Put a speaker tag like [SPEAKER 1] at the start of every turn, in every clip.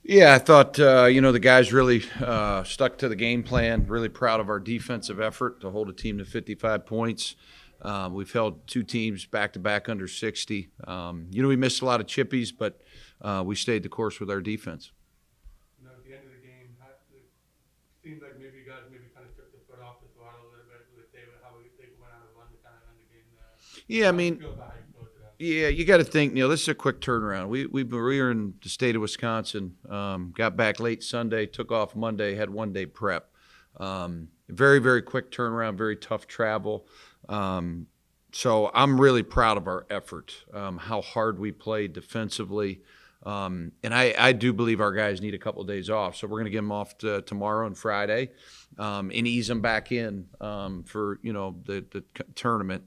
[SPEAKER 1] Yeah, I thought, the guys really stuck to the game plan. Really proud of our defensive effort to hold a team to 55 points. We've held two teams back to back under 60. We missed a lot of chippies, but we stayed the course with our defense.
[SPEAKER 2] At the end of the game, it seemed like maybe you guys maybe kind of took the foot off the throttle a little bit with how they went on a run to kind of end the game there.
[SPEAKER 1] Yeah, I
[SPEAKER 2] How do you
[SPEAKER 1] mean,
[SPEAKER 2] feel about how you closed it out?
[SPEAKER 1] yeah, you got to think, this is a quick turnaround. We were in the state of Wisconsin, got back late Sunday, took off Monday, had 1 day prep. Very, very quick turnaround, very tough travel. So I'm really proud of our effort, how hard we played defensively. And I do believe our guys need a couple of days off. So we're going to give them off tomorrow and Friday and ease them back in for, the tournament.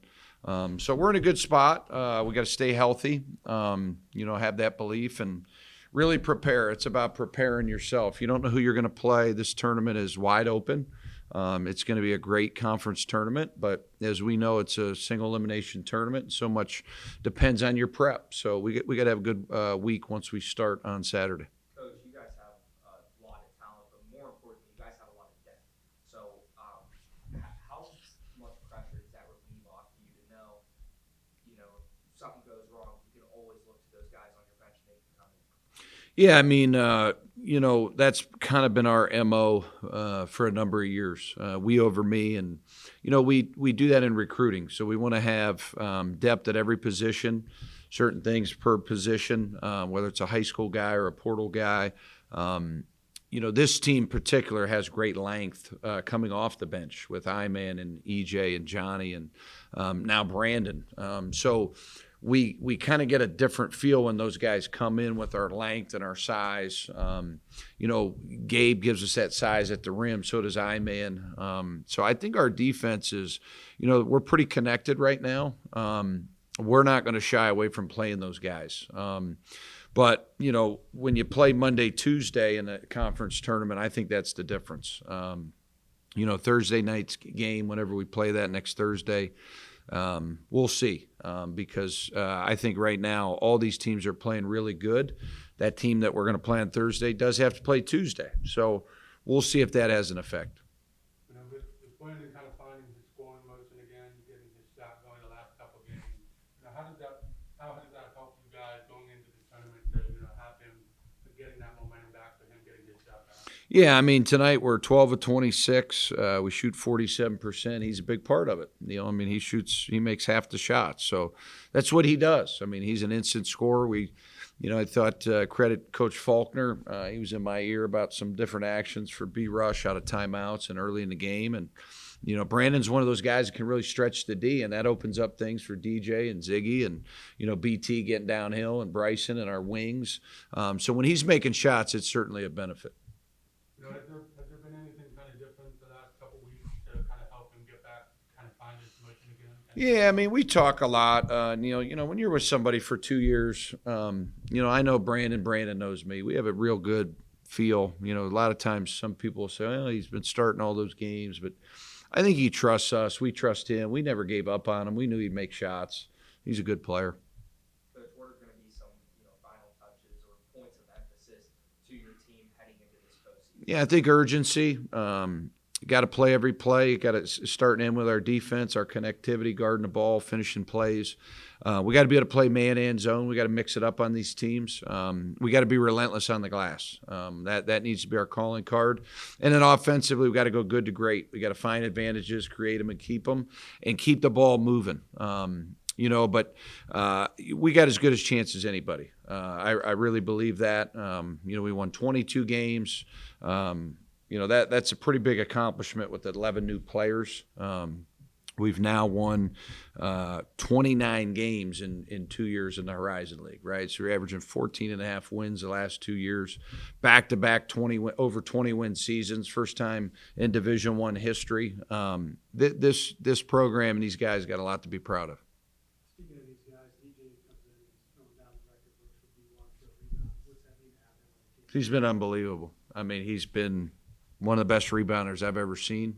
[SPEAKER 1] So we're in a good spot. We got to stay healthy, have that belief and really prepare. It's about preparing yourself. You don't know who you're going to play. This tournament is wide open. It's going to be a great conference tournament, but as we know, it's a single elimination tournament. So much depends on your prep. So we got to have a good week once we start on Saturday.
[SPEAKER 3] Coach, you guys have a lot of talent, but more importantly, you guys have a lot of depth. So, how much pressure does that relieve off you to know, if something goes wrong, you can always look to those guys on your bench and they can come in?
[SPEAKER 1] Yeah, I mean, that's kind of been our MO for a number of years. We over me, and we do that in recruiting. So we want to have depth at every position, certain things per position, whether it's a high school guy or a portal guy. This team in particular has great length coming off the bench with Iman and EJ and Johnny and now Brandon. So we kind of get a different feel when those guys come in with our length and our size. Gabe gives us that size at the rim, so does Iman. So I think our defense is, we're pretty connected right now. We're not going to shy away from playing those guys. But, when you play Monday, Tuesday in a conference tournament, I think that's the difference. Thursday night's game, whenever we play that next Thursday, we'll see because I think right now all these teams are playing really good. That team that we're going to play on Thursday does have to play Tuesday. So we'll see if that has an effect.
[SPEAKER 2] With Brandon kind of finding his scoring motion again, getting his shot going the last couple of games, how does that help you guys going into the tournament to have him getting that momentum back for him getting his shot back?
[SPEAKER 1] Yeah, I mean, tonight we're 12 of 26. We shoot 47%. He's a big part of it. He makes half the shots. So that's what he does. I mean, he's an instant scorer. I thought credit Coach Faulkner. He was in my ear about some different actions for B Rush out of timeouts and early in the game. And, Brandon's one of those guys that can really stretch the D, and that opens up things for DJ and Ziggy and, BT getting downhill and Bryson and our wings. So when he's making shots, it's certainly a benefit.
[SPEAKER 2] Has there been anything kind of different the last couple of weeks to kind of help him get back, kind of find his motion again?
[SPEAKER 1] Yeah, I mean, we talk a lot. When you're with somebody for 2 years, I know Brandon. Brandon knows me. We have a real good feel. A lot of times some people say, "Oh, he's been starting all those games," but I think he trusts us. We trust him. We never gave up on him. We knew he'd make shots. He's a good player.
[SPEAKER 3] Coach, what are going to be some final touches or points of emphasis to your team heading into this postseason?
[SPEAKER 1] Yeah, I think urgency. Got to play every play. Got to start in with our defense, our connectivity, guarding the ball, finishing plays. We got to be able to play man and zone. We got to mix it up on these teams. We got to be relentless on the glass. That needs to be our calling card. And then offensively, we got to go good to great. We got to find advantages, create them, and keep the ball moving. But we got as good a chance as anybody. I really believe that. We won 22 games. That's a pretty big accomplishment with 11 new players. We've now won 29 games in 2 years in the Horizon League, right? So we're averaging 14 and a half wins the last 2 years, back-to-back over 20-win seasons, first time in Division I history. This program and these guys got a lot to be proud of.
[SPEAKER 4] Speaking of these guys, DJ comes in and he's throwing down the record books for B1 field rebounds. What's that mean to have him on the team?
[SPEAKER 1] He's been unbelievable. I mean, he's been one of the best rebounders I've ever seen,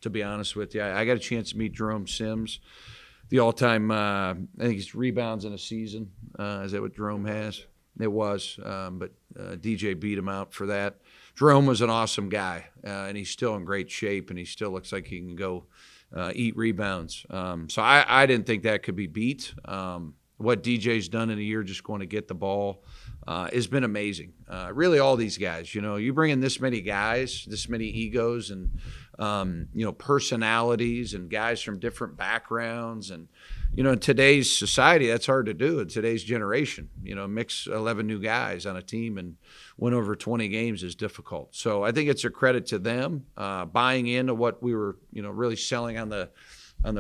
[SPEAKER 1] to be honest with you. I got a chance to meet Jerome Sims, the all-time, I think he's rebounds in a season. Is that what Jerome has? It was. But DJ beat him out for that. Jerome was an awesome guy, and he's still in great shape, and he still looks like he can go eat rebounds. So I didn't think that could be beat. What DJ's done in a year just going to get the ball has been amazing. Really, all these guys, you bring in this many guys, this many egos and, personalities and guys from different backgrounds. And, in today's society, that's hard to do in today's generation. Mix 11 new guys on a team and win over 20 games is difficult. So I think it's a credit to them buying into what we were, really selling on the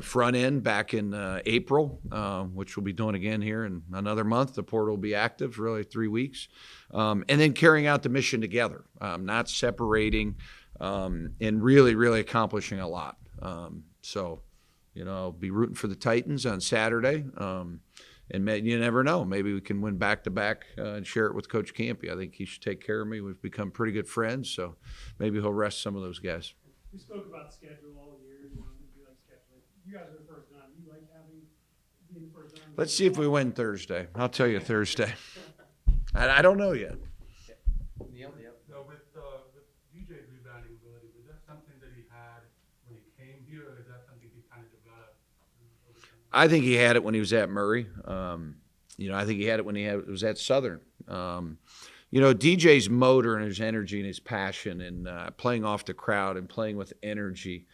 [SPEAKER 1] front end back in April, which we'll be doing again here in another month. The portal will be active, really 3 weeks. And then carrying out the mission together, not separating, and really, really accomplishing a lot. I'll be rooting for the Titans on Saturday. And you never know. Maybe we can win back-to-back and share it with Coach Campy. I think he should take care of me. We've become pretty good friends, so maybe he'll rest some of those guys.
[SPEAKER 4] We spoke about schedule all year. You like scheduling. You guys are the first nine. You like being the first nine?
[SPEAKER 1] Let's see if we win Thursday. I'll tell you Thursday. I don't know yet.
[SPEAKER 3] Neil?
[SPEAKER 2] So with DJ's rebounding ability, was that something that he had when he came here, or is that something he kind of developed over time?
[SPEAKER 1] I think he had it when he was at Murray. I think he had it when was at Southern. DJ's motor and his energy and his passion and playing off the crowd and playing with energy,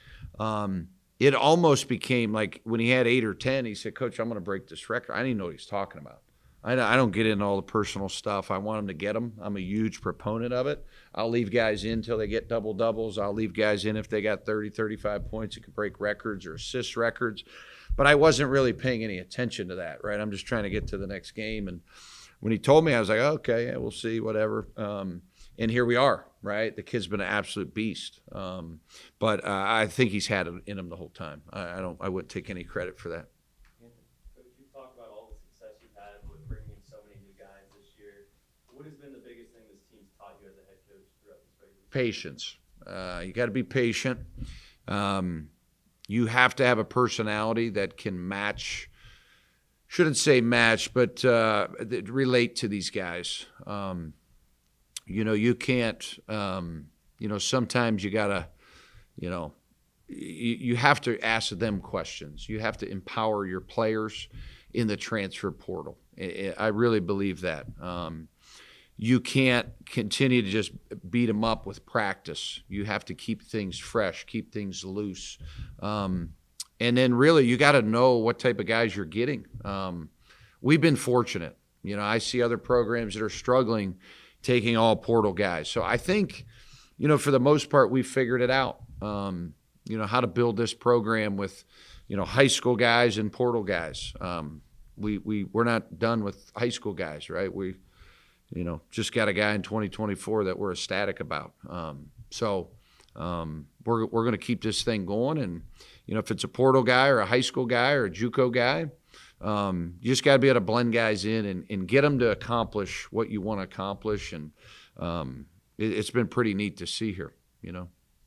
[SPEAKER 1] it almost became like when he had 8 or 10, he said, Coach, I'm going to break this record. I didn't even know what he was talking about. I don't get into all the personal stuff. I want him to get them. I'm a huge proponent of it. I'll leave guys in until they get double-doubles. I'll leave guys in if they got 30, 35 points. It could break records or assist records. But I wasn't really paying any attention to that, right? I'm just trying to get to the next game. And when he told me, I was like, okay, yeah, we'll see, whatever. And here we are, right? The kid's been an absolute beast. But I think he's had it in him the whole time. I wouldn't take any credit for that.
[SPEAKER 5] Coach, you've talked about all the success you've had with bringing in so many new guys this year. What has been the biggest thing this team's taught you as a head coach throughout this regular season?
[SPEAKER 1] Patience. You got to be patient. You have to have a personality that can match, shouldn't say match, but relate to these guys. You can't, sometimes you got to, you have to ask them questions. You have to empower your players in the transfer portal. I really believe that. You can't continue to just beat them up with practice. You have to keep things fresh, keep things loose. And then really you got to know what type of guys you're getting. We've been fortunate. I see other programs that are struggling taking all portal guys. So I think, for the most part, we've figured it out. How to build this program with, high school guys and portal guys. We're not done with high school guys, right? We just got a guy in 2024 that we're ecstatic about. We're going to keep this thing going. And, if it's a portal guy or a high school guy or a JUCO guy, you just got to be able to blend guys in and get them to accomplish what you want to accomplish. And it's been pretty neat to see here,